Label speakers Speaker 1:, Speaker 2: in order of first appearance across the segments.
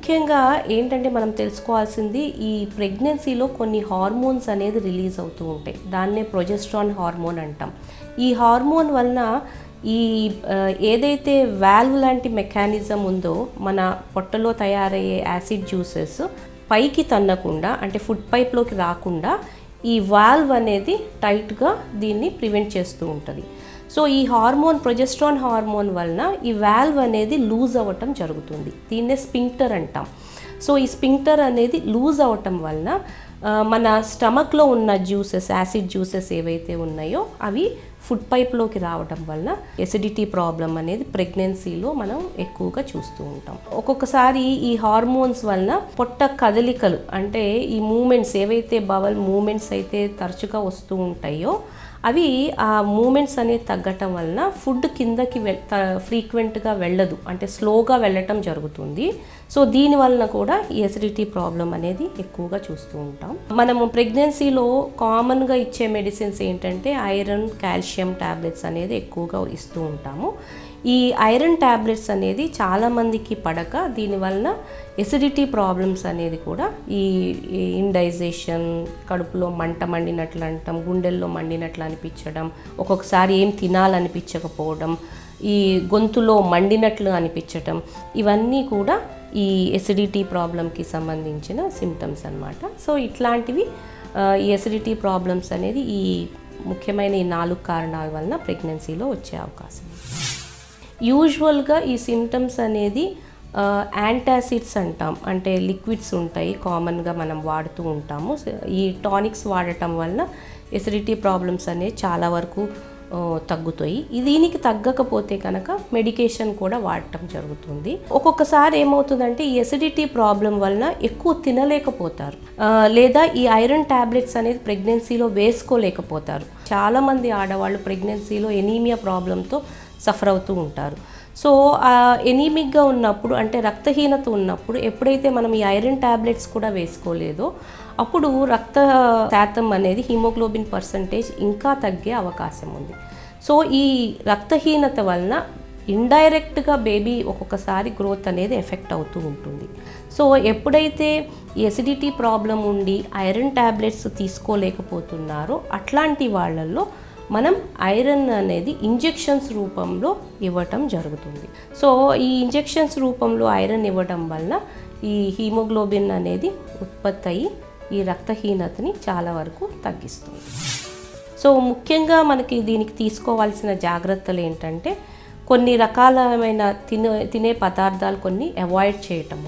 Speaker 1: ముఖ్యంగా ఏంటంటే మనం తెలుసుకోవాల్సింది ఈ ప్రెగ్నెన్సీలో కొన్ని హార్మోన్స్ అనేది రిలీజ్ అవుతూ ఉంటాయి. దాన్నే ప్రొజెస్ట్రాన్ హార్మోన్ అంటాం. ఈ హార్మోన్ వలన ఈ ఏదైతే వాల్వ్ లాంటి మెకానిజం ఉందో మన పొట్టలో తయారయ్యే యాసిడ్ జ్యూసెస్ పైకి తన్నకుండా అంటే ఫుడ్ పైప్లోకి రాకుండా ఈ వాల్వ్ అనేది టైట్గా దీన్ని ప్రివెంట్ చేస్తూ ఉంటుంది. సో ఈ హార్మోన్ ప్రొజెస్ట్రాన్ హార్మోన్ వలన ఈ వాల్వ్ అనేది లూజ్ అవ్వటం జరుగుతుంది. దీన్నే స్పింక్టర్ అంటాం. సో ఈ స్పింక్టర్ అనేది లూజ్ అవ్వటం వలన మన స్టమక్లో ఉన్న జ్యూసెస్ యాసిడ్ జ్యూసెస్ ఏవైతే ఉన్నాయో అవి ఫుడ్ పైప్లోకి రావడం వలన ఎసిడిటీ ప్రాబ్లం అనేది ప్రెగ్నెన్సీలో మనం ఎక్కువగా చూస్తూ ఉంటాం. ఒక్కొక్కసారి ఈ హార్మోన్స్ వలన పొట్ట కదలికలు అంటే ఈ మూమెంట్స్ ఏవైతే బవల్ మూమెంట్స్ అయితే తరచుగా వస్తూ ఉంటాయో అవి ఆ మూమెంట్స్ అనేది తగ్గటం వలన ఫుడ్ కిందకి ఫ్రీక్వెంట్గా వెళ్ళదు, అంటే స్లోగా వెళ్ళటం జరుగుతుంది. సో దీని వలన కూడా ఈ ఎసిడిటీ ప్రాబ్లం అనేది ఎక్కువగా చూస్తూ ఉంటాం. మనము ప్రెగ్నెన్సీలో కామన్గా ఇచ్చే మెడిసిన్స్ ఏంటంటే ఐరన్, కాల్షియం టాబ్లెట్స్ అనేది ఎక్కువగా ఇస్తూ ఉంటాము. ఈ ఐరన్ టాబ్లెట్స్ అనేది చాలామందికి పడక దీనివలన ఎసిడిటీ ప్రాబ్లమ్స్ అనేది కూడా ఈ ఇండైజేషన్, కడుపులో మంట మండినట్లు అంటాం, గుండెల్లో మండినట్లు అనిపించడం, ఒక్కొక్కసారి ఏం తినాలనిపించకపోవడం, ఈ గొంతులో మండినట్లు అనిపించడం, ఇవన్నీ కూడా ఈ ఎసిడిటీ ప్రాబ్లంకి సంబంధించిన సిమ్టమ్స్ అన్నమాట. సో ఇట్లాంటివి ఈ ఎసిడిటీ ప్రాబ్లమ్స్ అనేది ఈ ముఖ్యమైన ఈ 4 కారణాల వలన ప్రెగ్నెన్సీలో వచ్చే అవకాశం. యూజువల్గా ఈ సిమ్టమ్స్ అనేది యాంటాసిడ్స్ అంటాం, అంటే లిక్విడ్స్ ఉంటాయి కామన్గా మనం వాడుతూ ఉంటాము. ఈ టానిక్స్ వాడటం వలన ఎసిడిటీ ప్రాబ్లమ్స్ అనేవి చాలా వరకు తగ్గుతాయి. దీనికి తగ్గకపోతే కనుక మెడికేషన్ కూడా వాడటం జరుగుతుంది. ఒక్కొక్కసారి ఏమవుతుందంటే ఈ ఎసిడిటీ ప్రాబ్లం వలన ఎక్కువ తినలేకపోతారు, లేదా ఈ ఐరన్ టాబ్లెట్స్ అనేది ప్రెగ్నెన్సీలో వేసుకోలేకపోతారు. చాలామంది ఆడవాళ్ళు ప్రెగ్నెన్సీలో ఎనీమియా ప్రాబ్లంతో సఫర్ అవుతూ ఉంటారు. సో ఎనీమిక్గా ఉన్నప్పుడు అంటే రక్తహీనత ఉన్నప్పుడు ఎప్పుడైతే మనం ఈ ఐరన్ టాబ్లెట్స్ కూడా వేసుకోలేదో అప్పుడు రక్త శాతం అనేది హిమోగ్లోబిన్ పర్సంటేజ్ ఇంకా తగ్గే అవకాశం ఉంది. సో ఈ రక్తహీనత వలన ఇండైరెక్ట్గా బేబీ ఒక్కొక్కసారి గ్రోత్ అనేది ఎఫెక్ట్ అవుతూ ఉంటుంది. సో ఎప్పుడైతే ఎసిడిటీ ప్రాబ్లం ఉండి ఐరన్ టాబ్లెట్స్ తీసుకోలేకపోతున్నారో అట్లాంటి వాళ్ళల్లో మనం ఐరన్ అనేది ఇంజెక్షన్స్ రూపంలో ఇవ్వటం జరుగుతుంది. సో ఈ ఇంజెక్షన్స్ రూపంలో ఐరన్ ఇవ్వడం వల్ల ఈ హీమోగ్లోబిన్ అనేది ఉత్పత్తి అయ్యి ఈ రక్తహీనతని చాలా వరకు తగ్గిస్తుంది. సో ముఖ్యంగా మనకి దీనికి తీసుకోవాల్సిన జాగ్రత్తలు ఏంటంటే కొన్ని రకాలమైన తినే పదార్థాలు కొన్ని అవాయిడ్ చేయటం.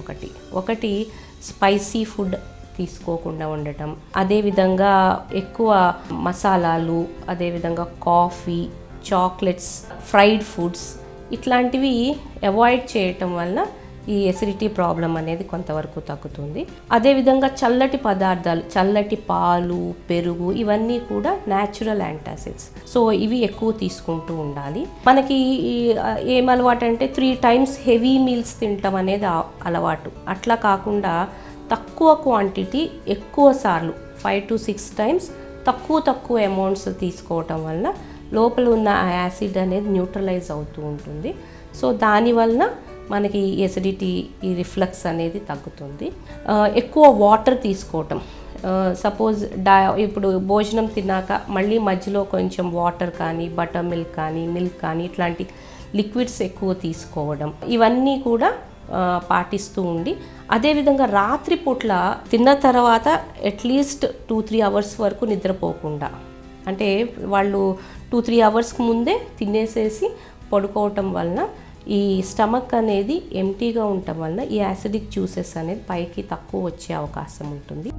Speaker 1: ఒకటి స్పైసీ ఫుడ్ తీసుకోకుండా ఉండటం, అదేవిధంగా ఎక్కువ మసాలాలు, అదేవిధంగా కాఫీ, చాక్లెట్స్, ఫ్రైడ్ ఫుడ్స్ ఇట్లాంటివి అవాయిడ్ చేయటం వల్ల ఈ ఎసిడిటీ ప్రాబ్లం అనేది కొంతవరకు తగ్గుతుంది. అదేవిధంగా చల్లటి పదార్థాలు, చల్లటి పాలు, పెరుగు ఇవన్నీ కూడా న్యాచురల్ యాంటాసిడ్స్. సో ఇవి ఎక్కువ తీసుకుంటూ ఉండాలి. మనకి ఏం అలవాటు అంటే 3 times హెవీ మీల్స్ తినటం అనేది అలవాటు. అట్లా కాకుండా తక్కువ క్వాంటిటీ ఎక్కువ సార్లు 5 to 6 times తక్కువ అమౌంట్స్ తీసుకోవటం వల్ల లోపల ఉన్న ఆ యాసిడ్ అనేది న్యూట్రలైజ్ అవుతూ ఉంటుంది. సో దానివల్ల మనకి ఎసిడిటీ, ఈ రిఫ్లక్స్ అనేది తగ్గుతుంది. ఎక్కువ వాటర్ తీసుకోవటం, సపోజ్ ఇప్పుడు భోజనం తిన్నాక మళ్ళీ మధ్యలో కొంచెం వాటర్ కానీ, బటర్ మిల్క్ కానీ, మిల్క్ కానీ ఇట్లాంటి లిక్విడ్స్ ఎక్కువ తీసుకోవడం, ఇవన్నీ కూడా పాటిస్తూ ఉండి, అదేవిధంగా రాత్రిపూట్ల తిన్న తర్వాత అట్లీస్ట్ 2-3 hours వరకు నిద్రపోకుండా, అంటే వాళ్ళు 2-3 hours ముందే తినేసేసి పడుకోవటం వలన ఈ స్టమక్ అనేది ఎంటీగా ఉండటం వలన ఈ యాసిడిక్ జ్యూసెస్ అనేది పైకి తక్కువ వచ్చే అవకాశం ఉంటుంది.